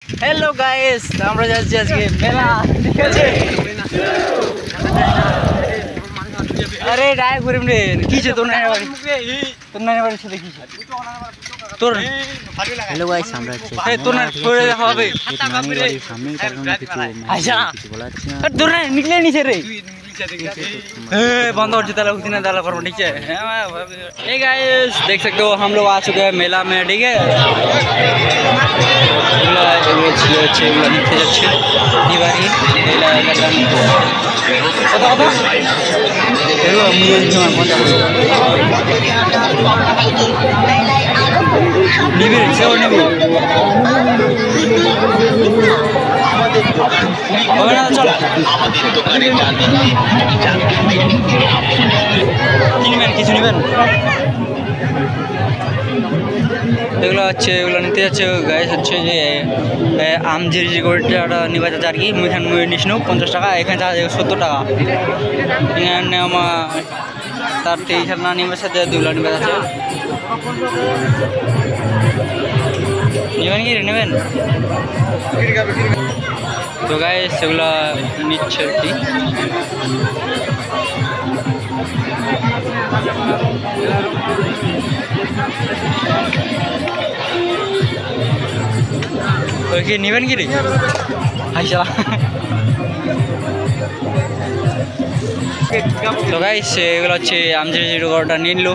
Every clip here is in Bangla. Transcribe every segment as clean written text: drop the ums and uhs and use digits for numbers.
हेलो गाइस আমরা যাচ্ছি আজকে মেলা ঠিক আছে আরে ডাই ঘুরিম রে কিছে তোর নাই বাড়ি সাথে কিছে তোর हेलो गाइस আমরা যাচ্ছি এই তোর না পড়ে হবে হাতা কাপড়ে সামনে কারণে কিছু বলা আছে না তোর না নিকলে নিছে রে बंद और जितना उतना डाला पर नीचे हे गाइस देख सकते हो हम लोग आ चुके हैं मेला में ठीक है दिवाली मेला चल কিছু নেবেন এগুলো হচ্ছে এগুলো নিতে যাচ্ছে গাইস হচ্ছে যে আমঝিরি গোটা নিবা যাচ্ছে আর কি মুখান নিসনু 50 টাকা এখানে 70 টাকা এখানে আমার তার 23 না নিবার সাথে দুগুলো নিবা যাচ্ছে নেবেন কি নেবেন তো গাইস সেগুলো নিচ্ছে আর কি ওকে নেবেন কি রে আইসা তো গাইস এগুলো হচ্ছে আমঝিরি গোটা নিয়ে নিল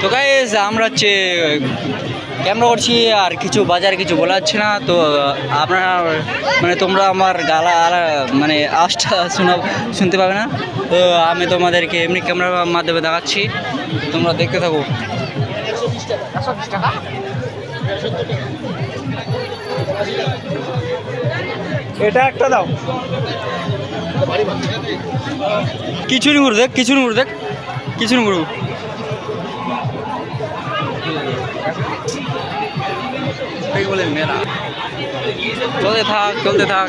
তো গাইস আমরা হচ্ছে ক্যামেরা করছি আর কিছু বাজার কিছু বলা যাচ্ছে না তো আপনারা মানে তোমরা আমার গালা মানে আওয়াজটা শুনতে পাবে না তো আমি তোমাদেরকে এমনি ক্যামেরার মাধ্যমে দেখাচ্ছি তোমরা দেখতে থাকো এটা একটা দাও কিছু নি দেখ কিছু নি বলেন মেলা চলতে থাক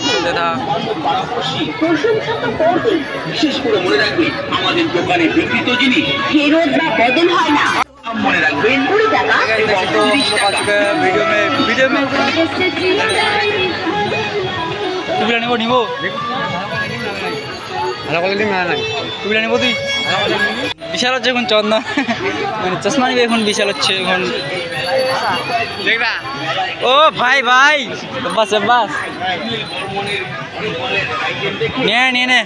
বিশেষ করে মনে রাখবেন আমাদের দোকানে বিক্রিত জিনিস ফেরত বা বদল হয় না মনে রাখবেন 20 টাকা এবং 30 টাকা वीडियो में তুই নিব ভালো কোয়ালিটি মেলা নাই তুই নিব তুই বিশাল হচ্ছে এখন চন্দা মানে চশমা নিবে এখন বিশাল হচ্ছে এখন দেখবা ও ভাই বাস নে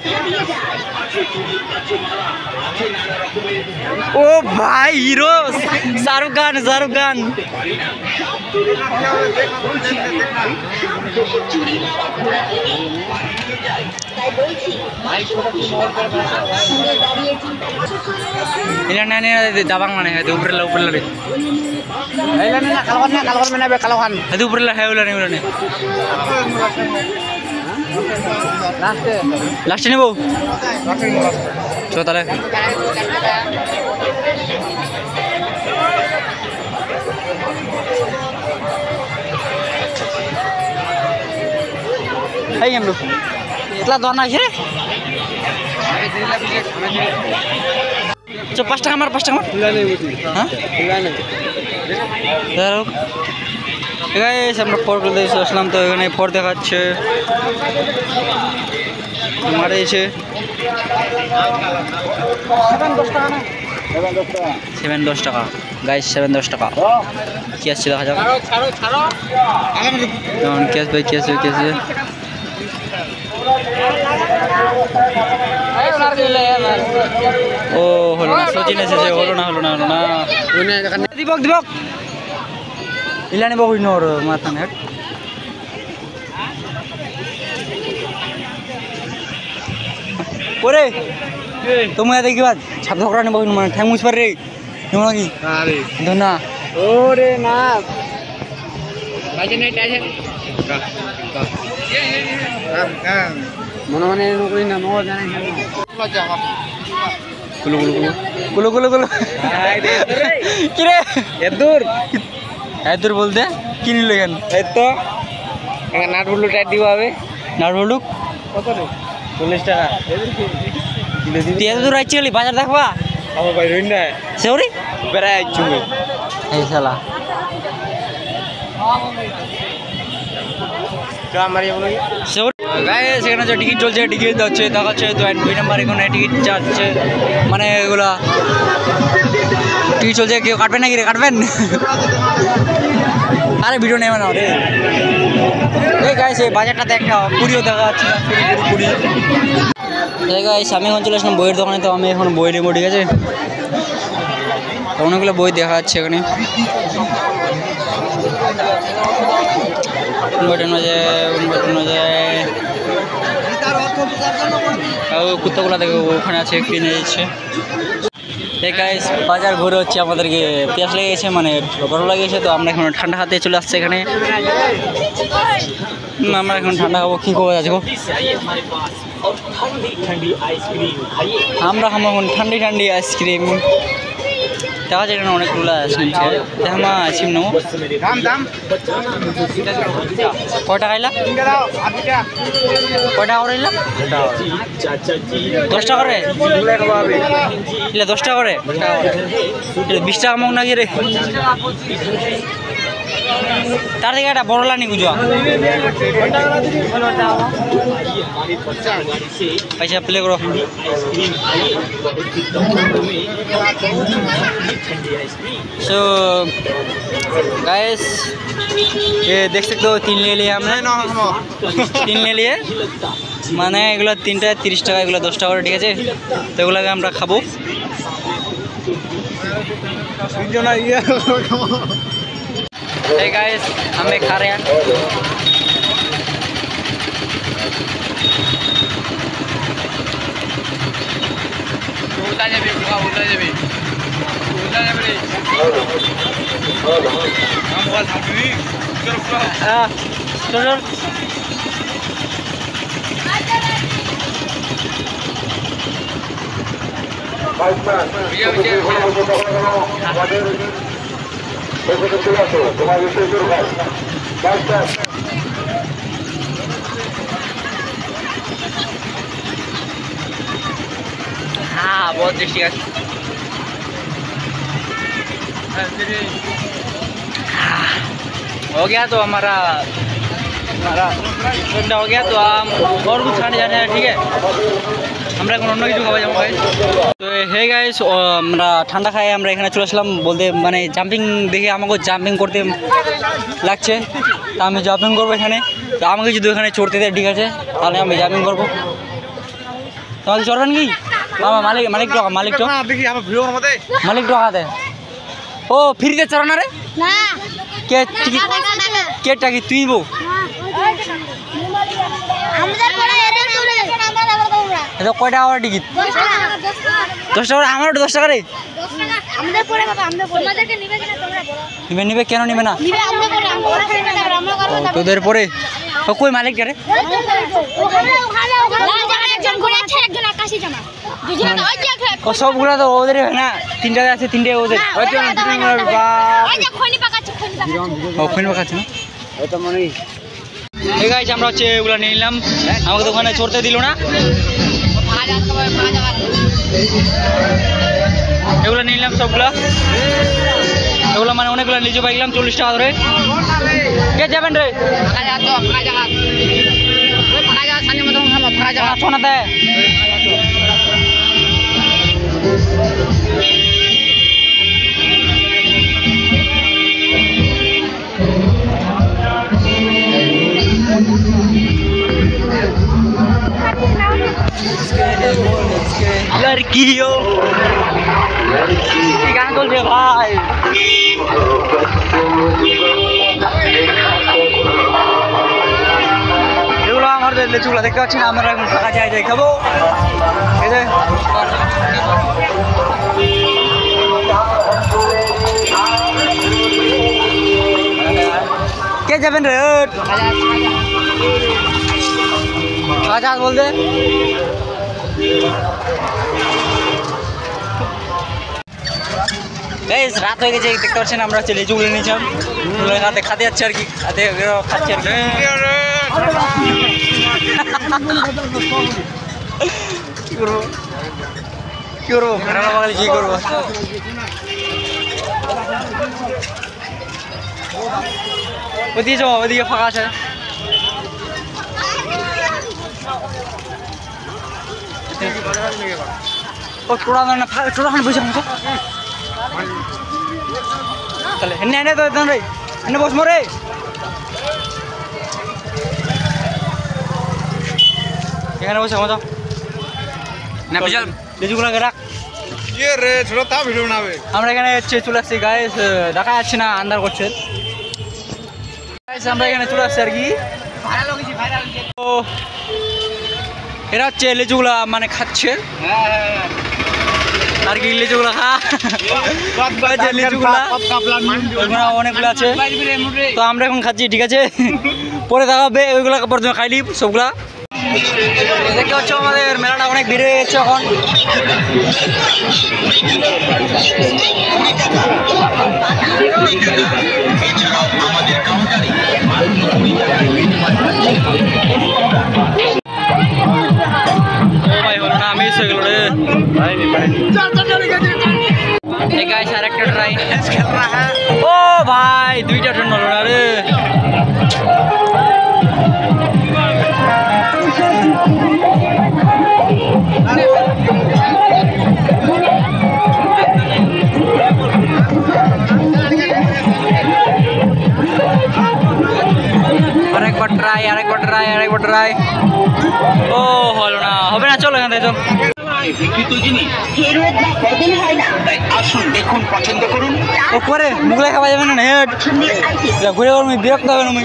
ও ভাই হিরো শাহরুখ খান দাবাং মানে উপরে লাস্টে নেব চো তাহলে এতলা দর নাই চ 5 টাকা আমার গাইস আমরা ফোর করতে আসলাম তো এখানে ফোর দেখাচ্ছে মারেছে 7-10 টাকা গাইস 7-10 টাকা কি আছে দেখা যাক কেস ভাই কেস ও হলো না সচিন এসেছে হলো না দিবক ইলানি বহু নোর মাথা নেট ওরে তুমি দেখিবা ছাপ ধকরা নেব মানে ঠ্যাং মুছ পার রে নেব নাকি আরে ধনা ওরে না বাজে নাই টাইছে মনে নকরি না নো জানি গুলো কি রে এদুর বলতে কি নিল এখান এই তো এখানে নাট বল্টু টাইট দিব হবে নাট বল্টু কত রে 40 টাকা কিলো দিবি এত দূর আইছি বাজার দেখবা আমার ভাই রইন না সেউরি বেড়ায় চুমে এই শালা তো আমার এমন সেউরি গাইস সেখানে যে টিকিট চলছে টিকিট হচ্ছে দেখাচ্ছে 2 নাম্বার এখানে টিকিট চাচ্ছে মানে এগুলা টিকিট চলছে কেউ কাটবেন নাকি রে কাটবেন আরে ভিডিও নেবে না রে এই গাইস এই বাজারটাতে একটা পুরিও দেখা যাচ্ছে না পুরি এই গাইস আমি এখন চলে আসলাম বইয়ের দোকানে তো আমি এখন বই নেবো ঠিক আছে অনেকগুলো বই দেখা যাচ্ছে এখানে কুত্তাগুলো দেখো ওখানে আছে কিনে দিচ্ছে এই গাইস বাজার ঘুরে হচ্ছে আমাদেরকে পেঁয়াজ লেগে গেছে মানে গরম লাগিয়েছে তো আমরা এখন ঠান্ডা হাতে চলে আসছে এখানে আমরা এখন ঠান্ডা খাবো কী খাবো আছে আমরা খাবো এখন ঠান্ডি ঠান্ডি আইসক্রিম দেখা যায় এখানে অনেকগুলো আইসক্রিম মা আইসক্রিম নেবো কয় টাকা এলা কয় টাকা করে এলা 10 টাকা করে এলা 10 টাকা করে 20 টাকা মগ নাকি রে তার থেকে একটা বড় লানি গুজা পয়সা প্লে করো सो गाइस ये देख सकते हो 3 ले लिए हमने 3 ले लिए মানে এগুলো 3টা 30 টাকা এগুলো 10 টাকা করে ঠিক আছে তো এগুলোকে আমরা খাবো Hey guys हमें खा रहे हैं उल्टा जाबे उल्टा जाबे उल्टा जाबे हम बोल हाबी चलो चलो हाँ बहुत टेस्टी है हो गया तो हमारा ठंडा हो गया तो हम और कुछ खाने जाने हैं ठीक है আমরা এখন অন্য কিছু খাওয়া যাবো গাইস তো হে গাইস আমরা ঠান্ডা খাই আমরা এখানে চলে আসলাম বলতে মানে জাম্পিং দেখে আমাকে জাম্পিং করতে লাগছে তা আমি জাম্পিং করবো এখানে তো আমাকে যদি এখানে চড়তে দেয় ঠিক আছে তাহলে আমি জাম্পিং করবো তোমাকে চড়বেন কি বাবা মালিক টাকা মালিক টাকা দেয় ও ফ্রিতে চড়ানো রে কে টিকিট কে টাকি তুই বউ এটা কয় টাকা করে টিকিট 10 টাকা আমার 10 টাকা রে নিবে কেন নিবে না তোদের পরে কই মালিক কে রে সবগুলো তো ওদের না 3টা আছে 3টে ওদের খৈনি পাকাচ্ছে না ওটা মনে এই গাইস আমরা হচ্ছে এগুলো নিয়ে নিলাম আমাকে তো ওখানে চড়তে দিল না এগুলো নিয়ে নিলাম সবগুলা এগুলো মানে অনেকগুলো লিচু পাইলাম 40 টাকা ধরে কে যাবেন রে শোনাতে लड़कियों गाना चलছে ভাই এগুলো আমাদের লিচুগুলো দেখতে পাচ্ছি না আমরা এখন টাকা যাই খাবো এই যে কে যাবেন রে আচ্ছা বলতে গাইস রাত হয়ে গেছে দেখতে পাচ্ছেন আমরা হচ্ছে লিচুগুলো নিয়েছিলাম হাতে খাতে যাচ্ছে আর কি হাতে খাচ্ছি আর কি করবো কি করবো ফেরানো বাগালে কি করবো ওদিকে যাও ওদিকে ফাঁকা আছে ও টোড়া না টোড়াখানে বসে বসে তাহলে এনে এনে তো রে এনে বস মরে এখানে বসে মজা না বিশাল লিচুগুলোকে রাখ ये रे थोड़ा ता वीडियो बनावे আমরা এখানে চলে আসছি গাইস দেখা যাচ্ছে না আন্ধার করছে গাইস আমরা এখানে চলে আসছি আর কি তো এরা হচ্ছে লিচুগুলা মানে খাচ্ছে আর কি লিচুগুলা খা লিচুগুলা অনেকগুলো আছে তো আমরা এখন খাচ্ছি ঠিক আছে পরে দেখাবে ওইগুলা প্রথমে খাইলি সবগুলা দেখতে হচ্ছে আমাদের মেলাটা অনেক ভিড় হয়ে গেছে এখন মিস হয়ে গেল রে আরেকটা ট্রাই ও ভাই দুইটা ট্রেন হলো না রে আরেকবার ট্রাই ও হলো না হবে না চলো এখান থেকে চল বিকৃত জিনিস ফেরত বা বদল হয় না তাই আসুন দেখুন পছন্দ করুন ও করে মুগলাই খাওয়া যাবে না হেড ঘুরে আমি বিরক্ত হবে না আমি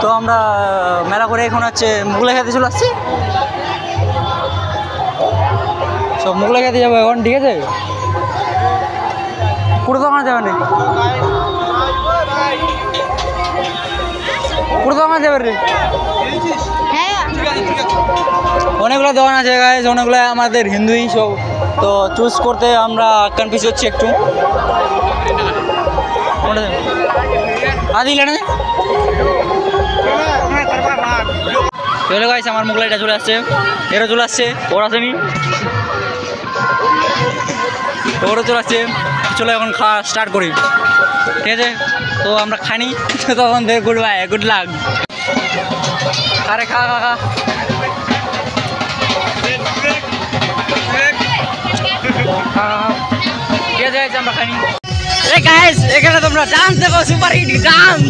তো আমরা মেলা করে এখন হচ্ছে মুগলাই খেতে চলে আসছি সব মুগলাই খেতে যাবো এখন ঠিক আছে পুরো দোকানে যাবে না পুরো দোকানে যাবে রে অনেকগুলো দোকান আছে গাইস অনেকগুলো আমাদের হিন্দুই সব তো চুজ করতে আমরা কনফিউজ হচ্ছি একটু আদিলে না চলে গাইস আমার মুগলাইটা চলে আসছে এরা চলে আসছে ওর আসেনি ওরও চলে আসছে চলো এখন খাওয়া স্টার্ট করি ঠিক আছে তো আমরা খানি তখন থেকে গুড বাই গুড লাক আরে খা খা খা ঠিক আছে আমরা খানি এ গাইস এখানে তোমরা ডান্স দেখো সুপার হিট ডান্স